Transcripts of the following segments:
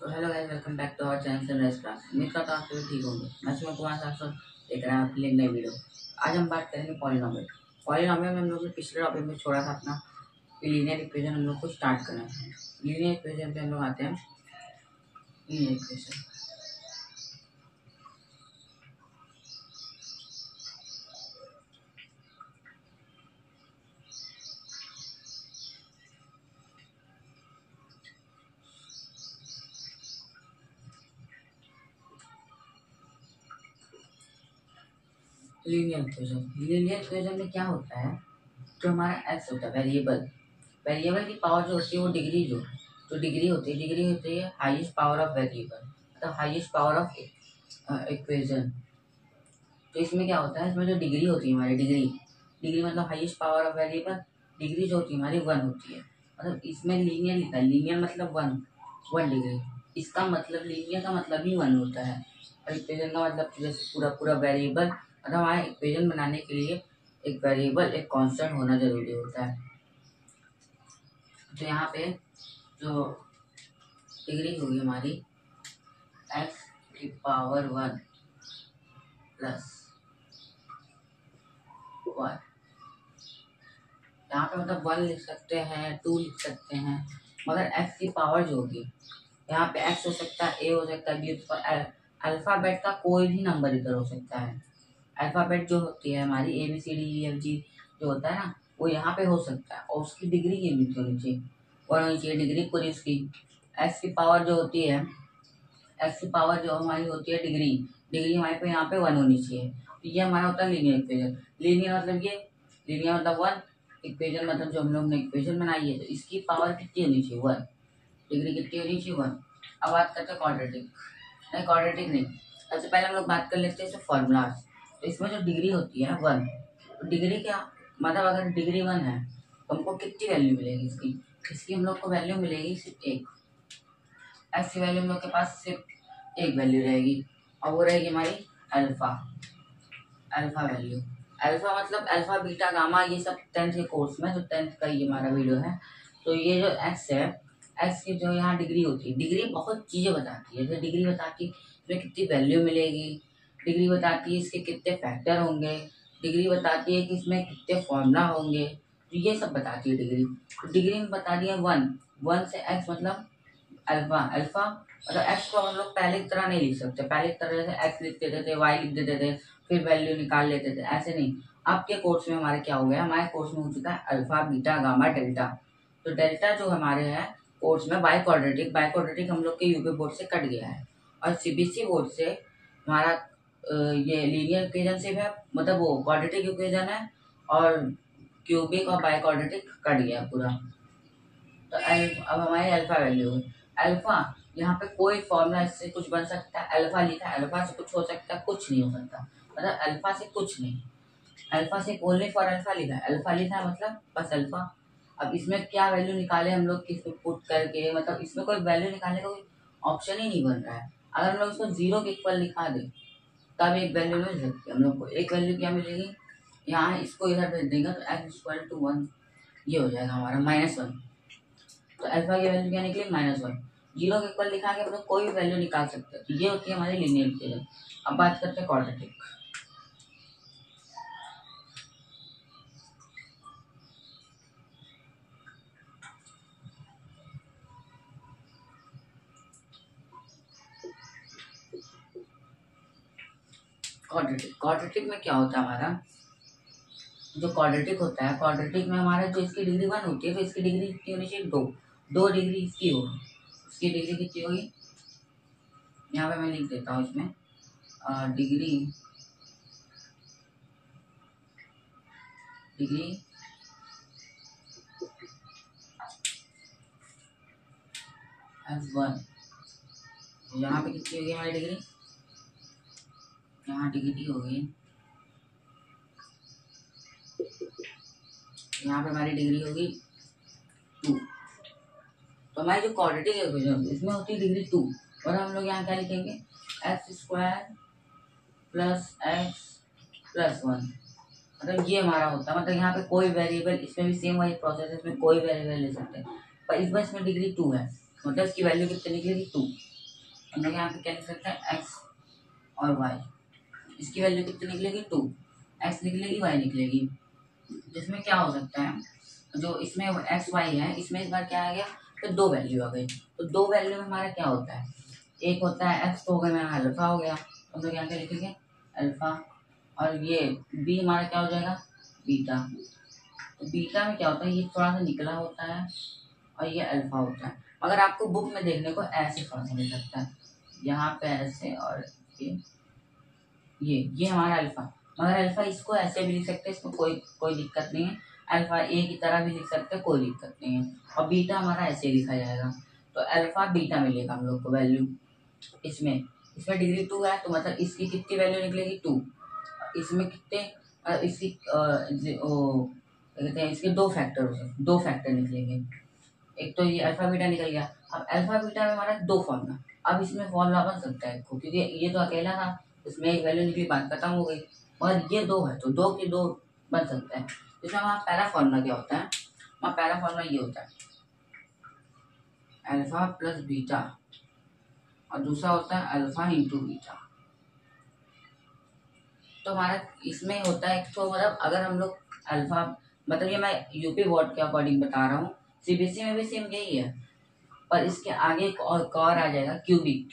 तो hello guys, welcome back to our channel Sunrise Class. उम्मीद करता हूँ आप सभी ठीक होंगे। मैं सुमन कुमार आप सब देख रहे हैं आपके लिए नई वीडियो। आज हम बात करेंगे पॉलिनोमियल। पॉलिनोमियल में हम लोग ने पिछले टॉपिक में छोड़ा था अपना लीनियर इक्वेशन हम लोग को स्टार्ट करना है। लीनियर इक्वेशन पे हम लोग आते हैं। लीनियर इक्वेशन लीनियर इक्वेशन में क्या होता है, जो हमारा एक्स होता है वेरिएबल, वेरिएबल की पावर जो होती है वो डिग्री जो डिग्री होती है हाईएस्ट पावर ऑफ वेरिएबल, मतलब हाईएस्ट पावर ऑफ इक्वेशन। तो इसमें क्या होता है, इसमें जो डिग्री होती है हमारी डिग्री मतलब highest power of variable, degree जो होती है हमारी 1 होती है। मतलब इसमें लीनियर लिखा है, लीनियर मतलब 1 डिग्री। इसका मतलब लीनियर का मतलब ही 1 होता है। और इक्वेशन का मतलब जैसे पूरा पूरा वेरिएबल, मतलब हमारे इक्वेशन बनाने के लिए एक वेरिएबल एक कांस्टेंट होना जरूरी होता है। तो यहाँ पे जो डिग्री होगी हमारी एक्स की पावर 1 प्लस 1, यहाँ पे मतलब 1 लिख सकते हैं, 2 लिख सकते हैं, मगर x की पावर जो होगी यहाँ पे x हो सकता है, a हो सकता है, b हो सकता है। अल्फाबेट का कोई भी नंबर इधर हो सकता है। अल्फाबेट जो होती है हमारी ABCDEFG जो होता है ना, वो यहाँ पे हो सकता है और उसकी डिग्री ये नीचे होनी चाहिए, और होनी चाहिए डिग्री पूरी उसकी। x की पावर जो होती है, x की पावर जो हमारी होती है डिग्री हमारे पे यहाँ पे 1 होनी चाहिए। तो ये हमारा होता है लीनियर इक्वेशन। लीनियर मतलब 1, इक्वेशन मतलब जो हम लोग ने इक्वेशन बनाई है तो इसकी पावर कितनी होनी चाहिए 1, डिग्री कितनी होनी चाहिए 1। अब बात करते हैं क्वाड्रेटिक नहीं, सबसे पहले हम लोग बात कर लेते हैं फॉर्मूलाज। तो इसमें जो डिग्री होती है 1, तो डिग्री क्या मतलब, अगर डिग्री 1 है तो हमको कितनी वैल्यू मिलेगी इसकी हम लोग को वैल्यू मिलेगी सिर्फ एक। एक्स की वैल्यू हम लोग के पास सिर्फ एक वैल्यू रहेगी, और वो रहेगी हमारी अल्फा अल्फा वैल्यू। अल्फा मतलब अल्फा बीटा गामा, ये सब 10th के कोर्स में, जो 10th का ये हमारा वीडियो है। तो ये जो एक्स है, एक्स की जो यहाँ डिग्री होती है, डिग्री बहुत चीज़ें बताती है। जैसे डिग्री बताती है इसमें कितनी वैल्यू मिलेगी, डिग्री बताती है इसके कितने फैक्टर होंगे, डिग्री बताती है कि इसमें कितने फॉर्मूला होंगे, तो ये सब बताती है डिग्री। तो डिग्री में बता दिया 1 से एक्स मतलब अल्फा मतलब एक्स को हम लोग पहले की तरह नहीं लिख सकते। पहले की तरह जैसे एक्स लिख देते थे, वाई लिख देते थे, फिर वैल्यू निकाल लेते थे, ऐसे नहीं। आपके कोर्स में हमारे क्या हो गया, हमारे कोर्स में हो चुका है अल्फा बीटा गामा डेल्टा। तो डेल्टा जो हमारे है कोर्स में बाई क्वाड्रेटिक हम लोग के यूपी बोर्ड से कट गया है, और सीबीएसई बोर्ड से हमारा ये लीनियर इक्वेशन से है, मतलब वो क्वाड्रेटिक इक्वेशन है, और क्यूबिक और बाई क्वाड्रेटिक कट गया पूरा। तो अब हमारी अल्फा वैल्यू है अल्फा। यहाँ पे कोई फॉर्मूला इससे कुछ बन सकता है, अल्फा लिखा है, अल्फा से कुछ हो सकता है, कुछ नहीं हो सकता। मतलब अल्फा से कुछ नहीं, अल्फा से ओनली फॉर अल्फा लिखा है, अल्फा लिखा है मतलब बस अल्फा। अब इसमें क्या वैल्यू निकाले हम लोग, किस पे पुट करके, मतलब इसमें कोई वैल्यू निकालने का कोई ऑप्शन ही नहीं बन रहा है। अगर हम लोग इसको 0 के इक्वल लिखा दें तब एक वैल्यू मिल सकती है हम लोग को। एक वैल्यू क्या मिलेगी, यहाँ इसको इधर भेज देंगे तो x=1, ये हो जाएगा हमारा -1। तो अल्फा की वैल्यू क्या निकली -1। 0 के इक्वल लिखा के हम लोग कोई भी वैल्यू निकाल सकते हैं। तो ये होती है हमारी लीनियर इक्वेशन। अब बात करते हैं क्वाड्रेटिक। क्वाड्रेटिक में क्या होता है हमारा, जो क्वाड्रेटिक होता है, क्वाड्रेटिक में हमारा जो इसकी डिग्री 1 होती है, तो इसकी डिग्री कितनी होनी चाहिए 2 डिग्री इसकी होगी। इसकी डिग्री कितनी होगी, यहाँ पे मैं लिख देता हूँ इसमें डिग्री f1, यहाँ पे कितनी होगी हमारी डिग्री, यहाँ डिग्री होगी, यहाँ पे हमारी डिग्री होगी 2। तो हमारी जो क्वाड्रेटिक इक्वेशन होती है इसमें होती है डिग्री 2, और हम लोग यहाँ क्या लिखेंगे x² प्लस x प्लस 1। मतलब ये हमारा होता है, मतलब यहाँ पे कोई वेरिएबल, इसमें भी सेम वही प्रोसेस है, इसमें कोई वेरिएबल ले सकते हैं, पर इस बार इसमें डिग्री 2 है, मतलब इसकी वैल्यू कितनी निकलेगी 2। हम लोग यहाँ पे क्या लिख सकते हैं, एक्स और वाई। इसकी वैल्यू कितनी निकलेगी, 2, एक्स निकलेगी वाई निकलेगी। जिसमें क्या हो सकता है, जो इसमें एक्स वाई है, इसमें इस बार क्या आ गया, तो 2 वैल्यू आ गई। तो 2 वैल्यू में हमारा क्या होता है, एक होता है एक्स, तो हो गया मेरा अल्फा हो गया, हम लोग यहाँ क्या लिखेंगे, अल्फा। और ये बी हमारा क्या हो जाएगा, बीटा। तो बीटा में क्या होता है, ये थोड़ा सा निकला होता है और ये अल्फा होता है। मगर आपको बुक में देखने को ऐसे थोड़ा सा मिल सकता है, यहाँ पे ऐसे, और ये हमारा अल्फा। मगर अल्फा इसको ऐसे भी लिख सकते हैं, इसको कोई दिक्कत नहीं है। अल्फा ए की तरह भी लिख सकते हैं, कोई दिक्कत नहीं है। और बीटा हमारा ऐसे लिखा जाएगा। तो अल्फा बीटा मिलेगा हम लोग को वैल्यू। इसमें डिग्री 2 है, तो मतलब इसकी कितनी वैल्यू निकलेगी, 2। इसमें कितने, इसकी कहते हैं, इसके 2 फैक्टर निकलेंगे। एक तो ये अल्फा बीटा निकल गया। अब अल्फा बीटा में हमारा 2 फॉर्मूला, अब इसमें फॉर्मूला बन सकता है, क्योंकि ये तो अकेला था, इसमें एक वैल्यू निकली, बात खत्म हो गई। और ये 2 है, तो 2 के 2 बन सकता है। इसमें हमारा पहला फॉर्मूला क्या होता है, हमारा पहला फॉर्मूला ये होता है, अल्फा प्लस बीटा, और दूसरा होता है अल्फा इंटू बीटा। तो हमारा इसमें होता है, तो मतलब अगर हम लोग अल्फा, मतलब ये मैं यूपी बोर्ड के अकॉर्डिंग बता रहा हूँ, सीबीएसई में भी सेम यही है, पर इसके आगे एक और आ जाएगा, क्यूबिक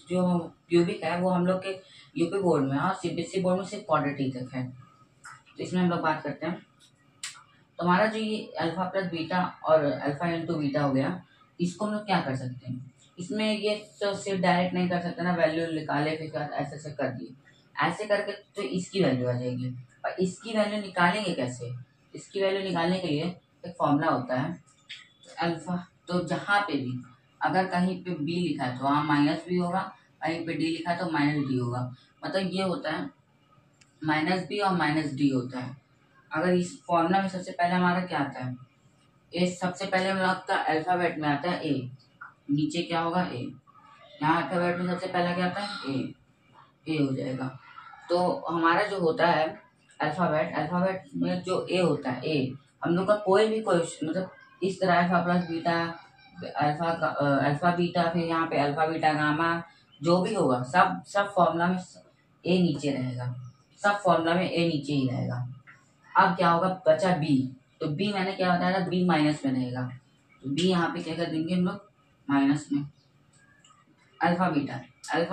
जो क्यूबिक है वो हम लोग के यूपी बोर्ड में, और सीबीएसई बोर्ड में सिर्फ क्वाड्रेटिक तक है। तो इसमें हम लोग बात करते हैं, तो हमारा जो ये अल्फा प्लस बीटा और अल्फा इंटू बीटा हो गया, इसको हम लोग क्या कर सकते हैं, इसमें ये तो सिर्फ डायरेक्ट नहीं कर सकते ना, वैल्यू निकाले फिर ऐसे ऐसे कर दिए, ऐसे करके तो इसकी वैल्यू आ जाएगी। और इसकी वैल्यू निकालेंगे कैसे, इसकी वैल्यू निकालने के लिए एक फॉर्मूला होता है, अल्फा। तो जहाँ पे भी अगर कहीं पे बी लिखा है तो वहाँ माइनस बी होगा, कहीं पे डी लिखा है तो माइनस डी होगा। मतलब ये होता है माइनस बी और माइनस डी होता है। अगर इस फॉर्मूला में सबसे पहले हमारा क्या आता है, ए, सबसे पहले हम लोग का अल्फाबेट में आता है ए, नीचे क्या होगा ए, यहाँ अल्फाबेट में सबसे पहला क्या आता है ए हो जाएगा। तो हमारा जो होता है अल्फाबेट में जो ए होता है ए, हम लोग का कोई भी क्वेश्चन, मतलब इस तरह alpha plus beta, alpha beta, फिर यहाँ पे अल्फा बीटा गामा, जो भी होगा सब फॉर्मूला में ए नीचे रहेगा, सब फॉर्मूला में ए नीचे ही रहेगा। अब क्या होगा, बचा बी, तो बी मैंने क्या बताया था, बी माइनस में रहेगा, तो बी यहाँ पे क्या कर देंगे हम लोग, माइनस में। अल्फा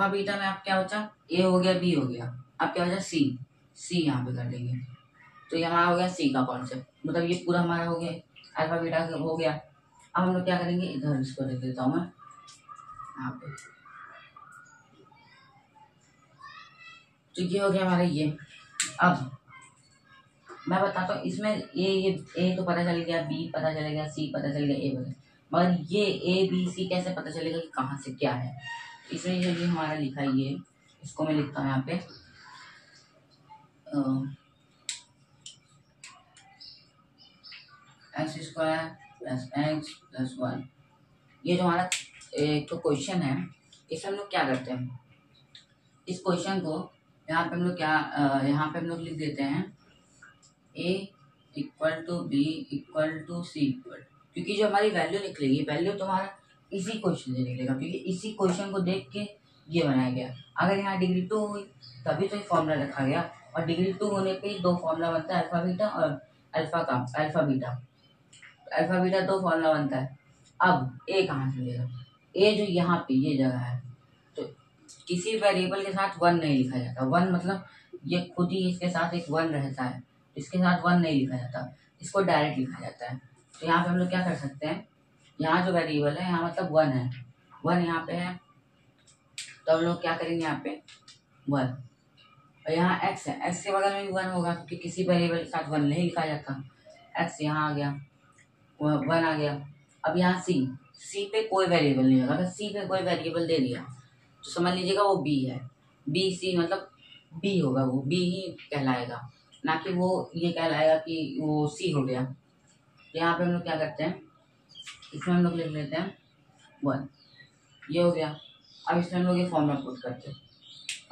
बीटा में आप क्या बचा, ए हो गया, बी हो गया, अब क्या बचा, सी यहाँ पे कर देंगे। तो ये हमारा हो गया सी का कॉन्सेप्ट, मतलब ये पूरा हमारा हो गया, अल्फा बीटा हो गया। अब हम लोग क्या करेंगे, इधर इसको लिख देता हूँ मैं यहाँ पे। तो ये हो गया हमारा ये। अब मैं बताता हूँ, इसमें ए तो पता चल गया, बी पता चलेगा, सी पता चल गया, ए पता, मगर ये ए बी सी कैसे पता चलेगा कि कहाँ से क्या है। इसमें ये हमारा लिखा है, ये इसको मैं लिखता हूँ यहाँ पे, x square plus x plus 1। ये जो हमारा एक तो क्वेश्चन है, इसमें हम लोग क्या करते हैं, इस क्वेश्चन को यहाँ पे हम लोग यहाँ पे हम लोग लिख देते हैं a equal to b equal to c equal, क्योंकि जो हमारी वैल्यू निकलेगी, वैल्यू तुम्हारा इसी क्वेश्चन से निकलेगा, क्योंकि इसी क्वेश्चन को देख के ये बनाया गया। अगर यहाँ डिग्री 2 हुई तभी तो ये फॉर्मूला रखा गया, और डिग्री 2 होने पे ही 2 फॉर्मूला बनता है, अल्फा बीटा और अल्फा बीटा 2 फॉर्मूला बनता है। अब ए कहाँ से मिलेगा, ए जो यहाँ पे ये जगह है, तो किसी वेरिएबल के साथ 1 नहीं लिखा जाता, 1 मतलब ये खुद ही इसके साथ एक 1 रहता है, इसके साथ 1 नहीं लिखा जाता, इसको डायरेक्ट लिखा जाता है। तो यहाँ पे हम लोग क्या कर सकते हैं, यहाँ जो वेरिएबल है यहाँ मतलब 1 है, 1 यहाँ पे है, तो हम लोग क्या करेंगे यहाँ पे 1, और यहाँ x है, x के बगल में भी 1 होगा, क्योंकि किसी वेरिएबल के साथ 1 नहीं लिखा जाता। x यहाँ आ गया, 1 आ गया। अब यहाँ c पे कोई वेरिएबल नहीं होगा, अगर c पे कोई वेरिएबल दे दिया तो समझ लीजिएगा वो b है, b c मतलब b होगा, वो b ही कहलाएगा, ना कि वो ये कहलाएगा कि वो c हो गया। तो यहाँ पे हम लोग क्या करते हैं, इसमें हम लोग लिख लेते हैं 1, ये हो गया। अब इसमें हम लोग ये फॉर्मूला पुट करते हैं,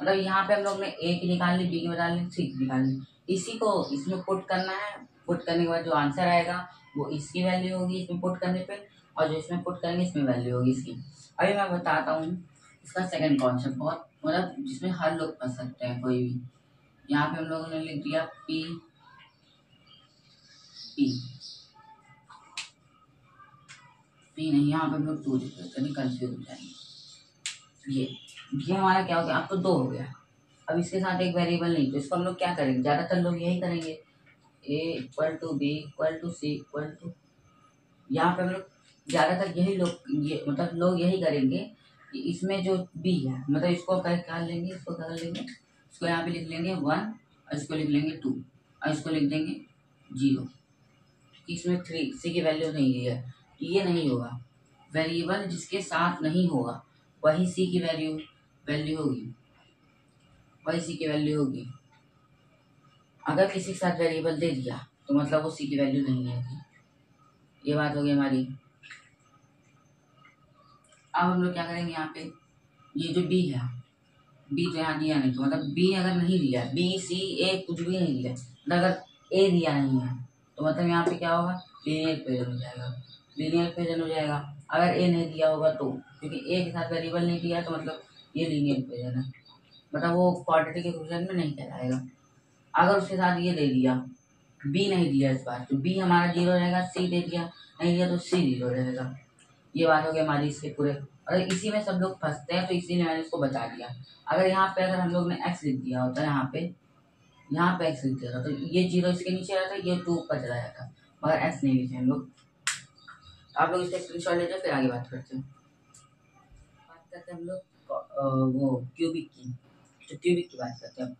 मतलब यहाँ पे हम लोग ने a की निकाल ली, b की निकाल ली, c की निकाल ली, इसी को इसमें पुट करना है। पुट करने के बाद जो आंसर आएगा वो इसकी वैल्यू होगी इसमें पुट करने पे, और जो इसमें पुट करेंगे इसमें वैल्यू होगी इसकी। अभी मैं बताता हूँ इसका सेकंड कॉन्सेप्ट बहुत मतलब जिसमें हर लोग पढ़ सकते हैं कोई भी। यहाँ पे हम लोगों ने लिख दिया पी पी पी नहीं, यहाँ पे हम लोग 2 लिख देते हैं, कंफ्यूज हो जाएंगे। ये हमारा क्या हो गया, अब तो 2 हो गया। अब इसके साथ एक वेरिएबल नहीं, तो इसको हम लोग क्या करेंगे, ज़्यादातर लोग यही करेंगे, a = b = c = यहाँ पे हम लोग ज़्यादातर यही लोग ये मतलब लोग यही करेंगे कि इसमें जो b है मतलब इसको क्या लेंगे, इसको कर लेंगे, इसको यहाँ पे लिख लेंगे 1 और इसको लिख लेंगे 2 और इसको लिख देंगे 0। इसमें 3 c की वैल्यू नहीं है, ये नहीं होगा। वेरिएबल जिसके साथ नहीं होगा वही c की वैल्यू होगी, वही c की वैल्यू होगी। अगर किसी के साथ वेरिएबल दे दिया तो मतलब वो c की वैल्यू नहीं है। ये बात होगी हमारी। अब हम लोग क्या करेंगे, यहाँ पे ये जो b है, b तो यहाँ दिया नहीं, तो मतलब b अगर नहीं दिया, b c a कुछ भी नहीं दिया, मतलब अगर a दिया नहीं है तो मतलब यहाँ पे क्या होगा, लीनियर इक्वेशन हो जाएगा, लीनियर इक्वेशन हो जाएगा। अगर a नहीं दिया होगा तो, क्योंकि a के साथ वेरिएबल नहीं दिया तो मतलब ये लीनियर इक्वेशन है, मतलब वो क्वाड्रेटिक इक्वेशन में नहीं कहलाएगा। अगर उसके साथ ये दे दिया, b नहीं दिया इस बार, तो b हमारा 0 रहेगा, c दे दिया नहीं दिया तो c 0 रहेगा। ये बात हो गई हमारी इसके पूरे। अगर इसी में सब लोग फंसते हैं तो इसीलिए मैंने इसको बता दिया। अगर यहाँ पे अगर हम लोग ने x लिख दिया होता है, यहाँ पे x लिख दिया था तो ये 0 इसके नीचे रहता, ये 2 ऊपर चला जाता, मगर x नहीं लिखे हम लोग। आप लोग इसका स्क्रीनशॉट ले जाओ, फिर आगे बात करते हैं। बात करते हैं हम लोग वो क्यूबिक की, तो क्यूबिक की बात करते हैं।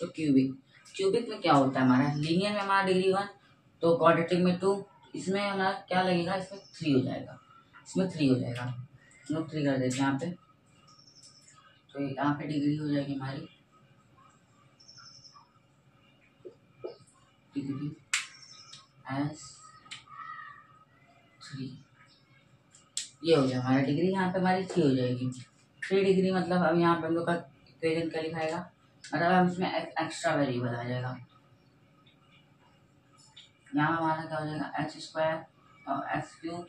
तो क्यूबिक में क्या होता है, हमारा लीनियर में हमारा डिग्री 1, तो क्वाड्रेटिक में 2, इसमें हमारा क्या लगेगा, इसमें 3 हो जाएगा, इसमें 3 हो जाएगा। हम लोग 3 कर देते हैं यहाँ पे, तो यहाँ पे डिग्री हो जाएगी हमारी डिग्री एस 3। ये हो गया हमारा डिग्री, यहाँ पे हमारी 3 हो जाएगी। 3 डिग्री मतलब अब यहाँ पे हम लोग का इक्वेशन क्या लिखाएगा, मतलब अब इसमें एक्स्ट्रा वेरिएबल आ जाएगा। यहाँ हमारा क्या हो जाएगा, x² और x³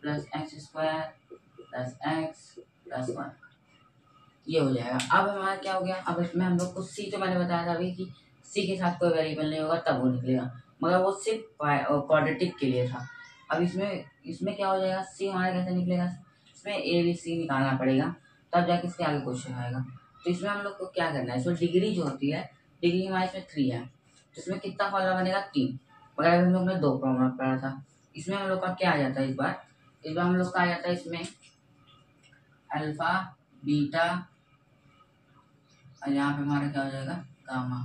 + x² + x + 1, ये हो जाएगा। अब हमारा क्या हो गया, अब इसमें हम लोग को c, तो मैंने बताया था अभी कि c के साथ कोई वेरिएबल नहीं होगा तब वो निकलेगा, मगर वो सिर्फ क्वाड्रेटिक के लिए था। अब इसमें क्या हो जाएगा, c हमारा कैसे निकलेगा, इसमें a b c निकालना पड़ेगा तब जाके इसके आगे क्वेश्चन आएगा। तो इसमें हम लोग को क्या करना है, इसमें डिग्री जो होती है, डिग्री हमारे इसमें 3 है, तो इसमें कितना फॉर्मूला बनेगा, 3, मगर अभी हम लोग ने 2 फॉर्मूला पढ़ा था। इसमें हम लोग का क्या आ जाता है, इस बार हम लोग का आ जाता है इसमें अल्फा बीटा और यहाँ पे हमारा क्या हो जाएगा, गामा।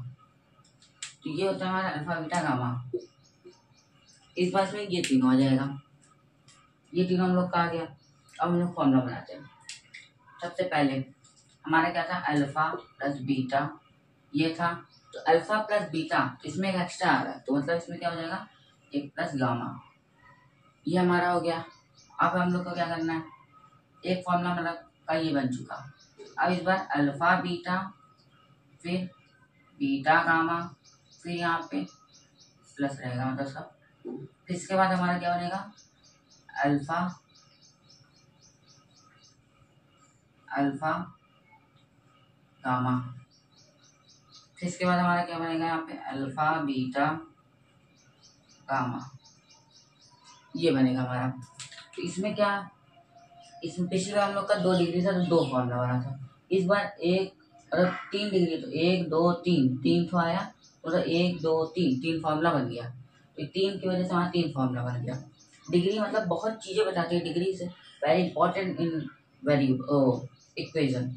तो ये होता है हमारा अल्फा बीटा गामा। इस बार में ये तीनों आ जाएगा, ये तीनों हम लोग का आ गया। अब हम लोग फॉर्मूला बनाते हैं। सबसे पहले हमारा क्या था, अल्फा + बीटा, ये था, तो अल्फा + बीटा, इसमें एक एक्स्ट्रा आ रहा है, तो मतलब इसमें क्या हो जाएगा, 1 + गामा, ये हमारा हो गया। अब हम लोग को क्या करना है, एक फॉर्मूला मतलब का ये बन चुका। अब इस बार अल्फा बीटा, फिर बीटा गामा, फिर यहाँ पे प्लस रहेगा मतलब सब, फिर इसके बाद हमारा क्या बनेगा, अल्फा गामा, फिर इसके बाद हमारा क्या बनेगा, यहाँ पे अल्फा बीटा गामा, ये बनेगा हमारा। तो इसमें क्या, इसमें पिछली बार हम लोग का 2 डिग्री था तो 2 फॉर्मूला बना था। इस बार 3 डिग्री, तो 1 2 3 तो आया, तो 1 2 3 फॉर्मूला बन गया। तो 3 की वजह से हमारा 3 फॉर्मूला बन गया। डिग्री मतलब बहुत चीज़ें बताती है, डिग्री से वेरी इंपॉर्टेंट इन इक्वेशन।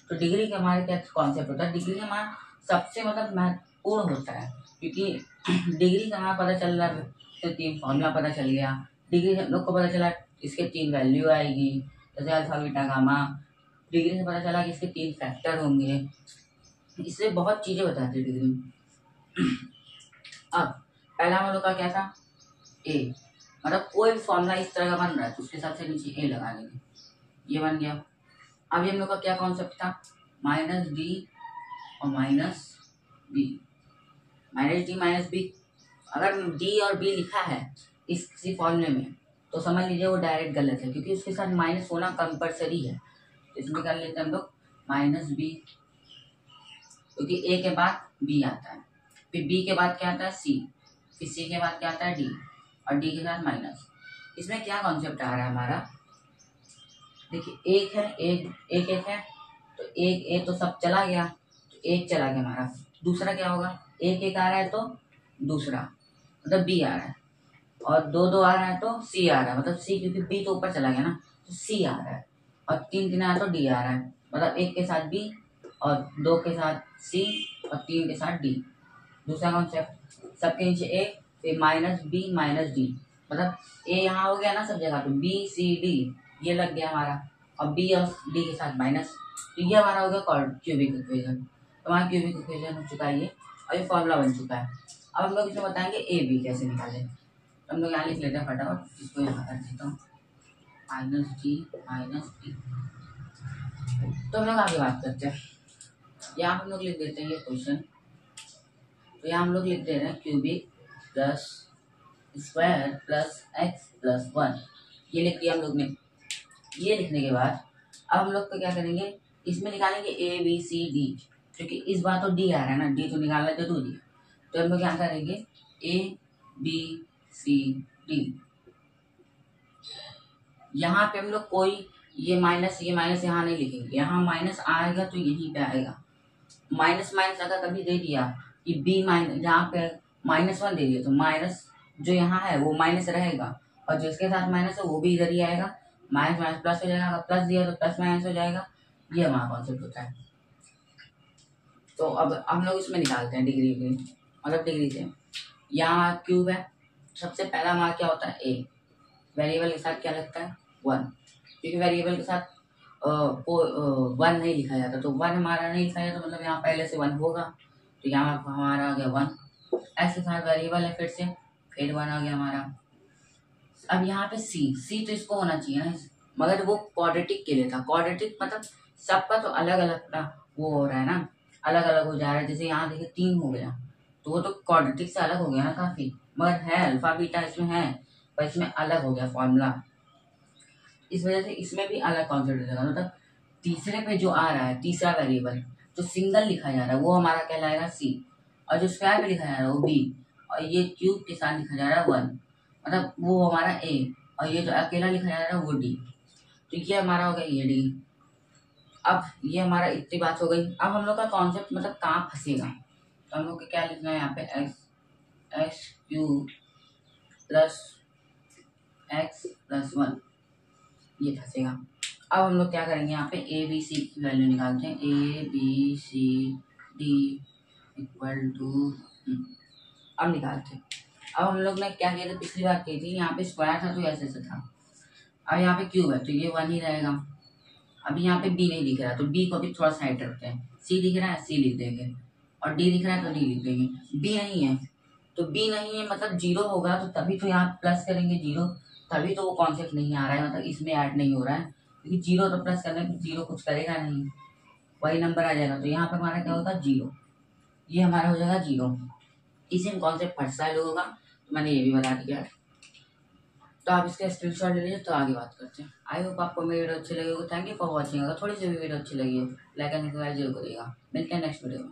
तो डिग्री का हमारे क्या कॉन्सेप्ट होता है, डिग्री हमारा सबसे मतलब महत्वपूर्ण होता है, क्योंकि डिग्री का हमारा पता चल रहा है, तो 3 फॉर्मूला पता चल गया। डिग्री हम लोग को पता चला इसके 3 वैल्यू आएगी, जैसे अल्फा बीटा गामा, डिग्री से पता चला कि इसके 3 फैक्टर होंगे। इससे बहुत चीज़ें बताती है डिग्री। अब पहला हम लोग का क्या था, ए, मतलब कोई भी फॉर्मूला इस तरह का बन रहा है तो उसके हिसाब से नीचे ए लगा देंगे, ये बन गया। अब हम लोग का क्या कॉन्सेप्ट था, -d और -b, -d -b अगर डी और बी लिखा है इस किसी फॉर्मूले में तो समझ लीजिए वो डायरेक्ट गलत है, क्योंकि उसके साथ माइनस होना कंपलसरी है। इसमें कर लेते हैं हम लोग माइनस बी, क्योंकि ए के बाद बी आता है, फिर बी के बाद क्या आता है सी, फिर सी के बाद क्या आता है डी, और डी के साथ माइनस। इसमें क्या कॉन्सेप्ट आ रहा है हमारा, देखिए एक है, एक है, तो एक तो सब चला गया, तो एक चला गया हमारा। दूसरा क्या होगा, एक आ रहा है तो दूसरा मतलब बी आ रहा है, और दो आ रहा है तो सी आ रहा है, मतलब सी, क्योंकि बी तो ऊपर चला गया ना, तो सी आ रहा है, और तीन आ रहा है तो डी आ रहा है, मतलब एक के साथ बी और दो के साथ सी और तीन के साथ डी। दूसरा कॉन्सेप्ट, सबके नीचे ए, फिर माइनस बी माइनस डी, मतलब ए यहाँ हो गया ना सब जगह पे, बी सी डी ये लग गया हमारा, और बी और डी के साथ माइनस, तो ये हमारा हो गया क्यूबिक इक्वेशन। तो हमारा क्यूबिक इक्वेशन हो चुका है ये, और ये फॉर्मूला बन चुका है। अब हम लोग इसमें बताएंगे ए बी कैसे निकालें। हम लोग यहाँ लिख लेते हैं फटाफट, इसको यहाँ कर देता हूँ माइनस डी माइनस डी। तो हम लोग आगे बात करते हैं, यहाँ हम लोग लिख देते हैं ये क्वेश्चन, तो यहाँ हम लोग लिख दे रहे हैं cubic plus square plus x plus 1, ये लिख दिया हम लोग ने। ये लिखने के बाद अब हम लोग को क्या करेंगे, इसमें निकालेंगे ए बी सी डी, क्योंकि इस बार तो डी आ रहा है ना, डी तो निकालना जरूरी है। तो हम लोग क्या करेंगे ए बी सी डी, यहाँ पे हम लोग कोई ये माइनस यहाँ नहीं लिखेंगे, यहाँ माइनस आएगा तो यहीं पे आएगा। माइनस अगर कभी दे दिया कि बी माइनस, यहाँ पे -1 दे दिया तो माइनस जो यहाँ है वो माइनस रहेगा, और जिसके साथ माइनस है वो भी इधर ही आएगा, माइनस माइनस प्लस हो जाएगा, अगर प्लस दिया तो प्लस माइनस हो जाएगा। ये हमारा कॉन्सेप्ट होता है। तो अब हम लोग इसमें निकालते हैं डिग्री की, मतलब डिग्री से। यहाँ क्यूब है, सबसे पहला हमारा क्या होता है ए, वेरिएबल के साथ क्या लगता है 1, क्योंकि वेरिएबल के साथ 1 नहीं लिखा जाता, तो 1 हमारा नहीं लिखा जाता, मतलब यहाँ पहले से 1 होगा, तो यहाँ हमारा आ गया 1। ऐसे साथ वेरिएबल है, फिर 1 आ गया हमारा। अब यहाँ पे सी तो इसको होना चाहिए ना, मगर वो क्वाड्रेटिक के लिए था। क्वाड्रेटिक मतलब सबका तो अलग अलग वो हो रहा है ना, अलग अलग हो जा रहा है। जैसे यहाँ देखिए 3 हो गया, तो वो तो क्वाड्रेटिक से अलग हो गया ना काफी, मगर है अल्फा बीटा इसमें है, पर इसमें अलग हो गया फॉर्मूला, इस वजह से इसमें भी अलग कॉन्सेप्ट हो जाएगा। मतलब तीसरे पे जो आ रहा है, तीसरा वेरिएबल जो सिंगल लिखा जा रहा है वो हमारा कहलाएगा सी, और जो स्क्वायर पे लिखा जा रहा है वो बी, और ये क्यूब के साथ लिखा जा रहा है 1, मतलब वो हमारा ए, और ये जो अकेला लिखा जा रहा है वो डी। तो ये हमारा हो गया ये डी। अब ये हमारा इतनी बात हो गई। अब हम लोग का कॉन्सेप्ट मतलब कहाँ फंसेगा, तो हम लोग को क्या लिखना है यहाँ पे x cube plus x plus 1, ये फंसेगा। अब हम लोग क्या करेंगे, यहाँ पे ए बी सी की वैल्यू निकालते हैं, a b c d equal to, अब निकालते हैं। अब हम लोग ने क्या किया था, पिछली बार की थी, यहाँ पे स्क्वायर था तो ऐसे से था, अब यहाँ पे क्यूब है तो ये 1 ही रहेगा। अभी यहाँ पे बी नहीं दिख रहा, तो बी को भी थोड़ा साइड रखते हैं, सी दिख रहा है सी लिख देंगे, और डी दिख रहा है तो डी लिख देंगे। बी नहीं है तो बी नहीं है, मतलब 0 होगा तो तभी तो यहाँ प्लस करेंगे 0, तभी तो वो कॉन्सेप्ट नहीं आ रहा है, मतलब इसमें ऐड नहीं हो रहा है, क्योंकि 0 तो प्लस करने पर 0 कुछ करेगा नहीं, वही नंबर आ जाएगा। तो यहाँ पर हमारा क्या होगा 0, ये हमारा हो जाएगा 0। इसी में कॉन्सेप्ट फंसता है लोगों का, तो मैंने ये भी बता दिया। तो आप इसका स्क्रीनशॉट ले लीजिए, तो आगे बात करते हैं। आई होप आपको मेरी वीडियो अच्छी लगी होगी। Thank you for watching. अगर थोड़ी सी भी वीडियो अच्छी लगी हो लाइक एंड सब्सक्राइब जरूर करिएगा। मिलते हैं नेक्स्ट वीडियो में।